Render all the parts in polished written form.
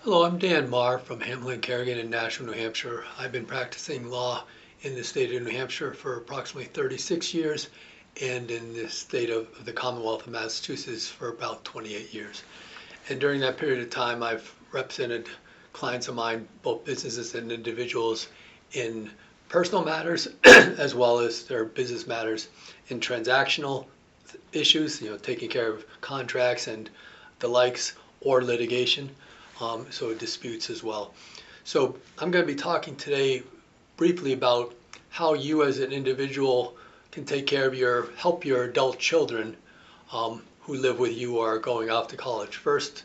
Hello, I'm Dan Marr from Hamblett Kerrigan in Nashua, New Hampshire. I've been practicing law in the state of New Hampshire for approximately 36 years and in the state of the Commonwealth of Massachusetts for about 28 years. And during that period of time, I've represented clients of mine, both businesses and individuals, in personal matters as well as their business matters in transactional issues, taking care of contracts and the likes, or litigation. So disputes as well. So I'm going to be talking today briefly about how you as an individual can take care of help your adult children who live with you or are going off to college. First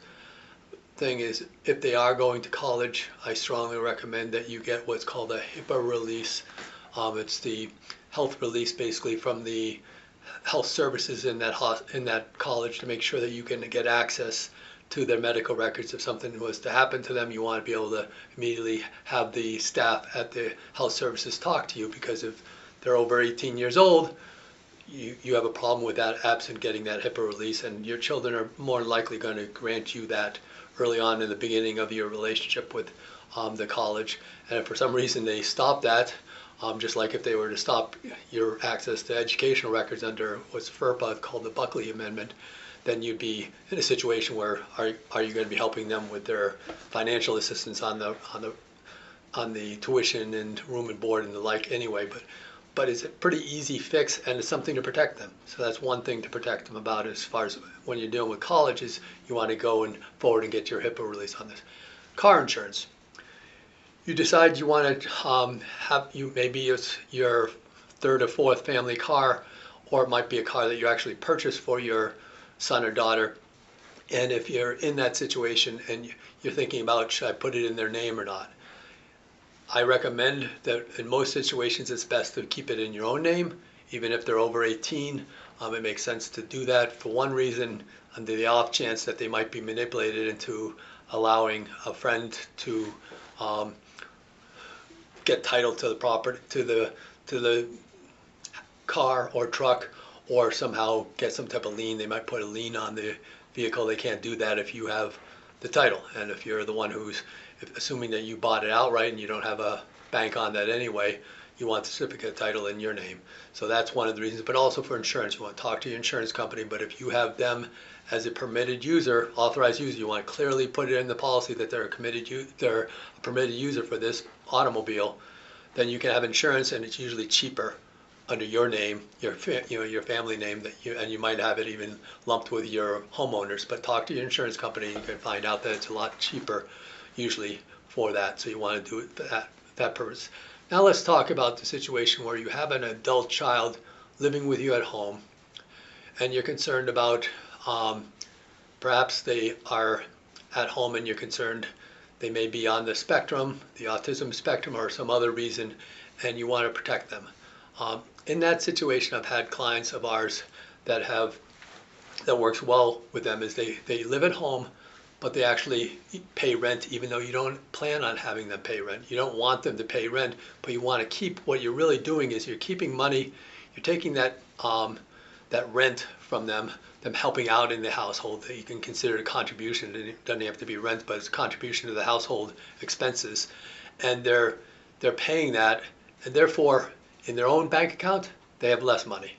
thing is, if they are going to college, I strongly recommend that you get what's called a HIPAA release. It's the health release basically from the health services in that college to make sure that you can get access to their medical records. If something was to happen to them, you want to be able to immediately have the staff at the health services talk to you, because if they're over 18 years old, you have a problem with that absent getting that HIPAA release, and your children are more likely going to grant you that early on in the beginning of your relationship with the college. And if for some reason they stop that, just like if they were to stop your access to educational records under what's FERPA called the Buckley Amendment, then you'd be in a situation where are you going to be helping them with their financial assistance on the tuition and room and board and the like anyway. But it's a pretty easy fix, and it's something to protect them. So that's one thing to protect them about as far as when you're dealing with college, is you want to go and forward and get your HIPAA release on this. Car insurance. You decide you want to maybe it's your third or fourth family car, or it might be a car that you actually purchased for your son or daughter. And if you're in that situation and you're thinking about, should I put it in their name or not? I recommend that in most situations it's best to keep it in your own name, even if they're over 18. It makes sense to do that for one reason, under the off chance that they might be manipulated into allowing a friend to get title to the property, to the car or truck, or somehow get some type of lien. They might put a lien on the vehicle. They can't do that if you have the title. And if you're the one assuming that you bought it outright and you don't have a bank on that anyway, you want the certificate of title in your name. So that's one of the reasons. But also for insurance, you want to talk to your insurance company. But if you have them as a permitted user, authorized user, you want to clearly put it in the policy that they're a permitted user for this automobile. Then you can have insurance, and it's usually cheaper under your name, your family name, and you might have it even lumped with your homeowners. But talk to your insurance company, and you can find out that it's a lot cheaper usually for that. So you want to do it for that purpose. Now let's talk about the situation where you have an adult child living with you at home, and you're concerned about perhaps they are at home and you're concerned they may be on the spectrum, the autism spectrum, or some other reason, and you want to protect them. In that situation, I've had clients of ours that works well with them, is they live at home, but they actually pay rent even though you don't plan on having them pay rent. You don't want them to pay rent, but you want to keep, what you're really doing is you're keeping money, you're taking that rent from them helping out in the household, that you can consider a contribution. It doesn't have to be rent, but it's a contribution to the household expenses. And they're paying that, and therefore in their own bank account, they have less money.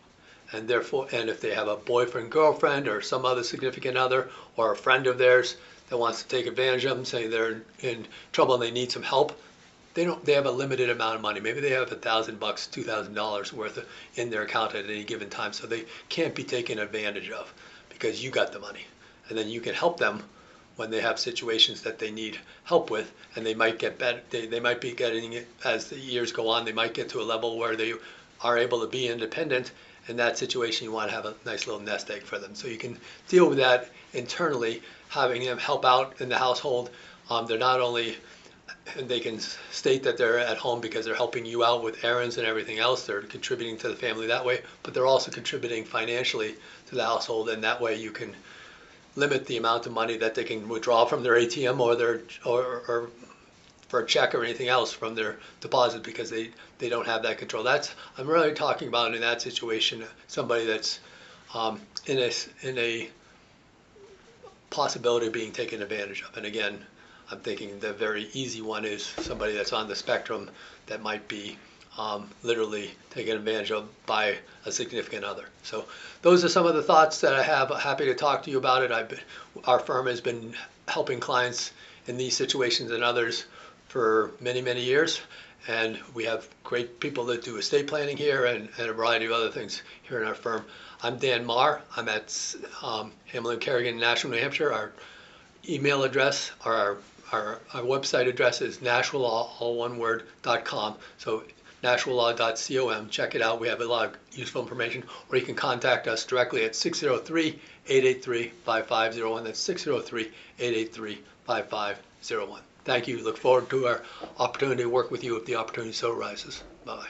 And therefore, and if they have a boyfriend, girlfriend, or some other significant other, or a friend of theirs that wants to take advantage of them, saying they're in trouble and they need some help, they have a limited amount of money. Maybe they have $1,000, $2,000 worth in their account at any given time, so they can't be taken advantage of because you got the money. And then you can help them when they have situations that they need help with, and they might get better. They might be getting it as the years go on. They might get to a level where they are able to be independent. In that situation, you want to have a nice little nest egg for them. So you can deal with that internally, having them help out in the household. They're not only, they can state that they're at home because they're helping you out with errands and everything else. They're contributing to the family that way, but they're also contributing financially to the household, and that way you can limit the amount of money that they can withdraw from their ATM or for a check or anything else from their deposit, because they don't have that control. I'm really talking about in that situation somebody that's in a possibility of being taken advantage of. And again, I'm thinking the very easy one is somebody that's on the spectrum that might be literally taken advantage of by a significant other. So those are some of the thoughts that I have. Happy to talk to you about it. Our firm has been helping clients in these situations and others for many, many years. And we have great people that do estate planning here and a variety of other things here in our firm. I'm Dan Marr. I'm at Hamblett Kerrigan, Nashua, New Hampshire. Our email address, or our website address is nashualaw.com. So nashualaw.com. Check it out. We have a lot of useful information. Or you can contact us directly at 603-883-5501. That's 603-883-5501. Thank you. Look forward to our opportunity to work with you if the opportunity so arises. Bye.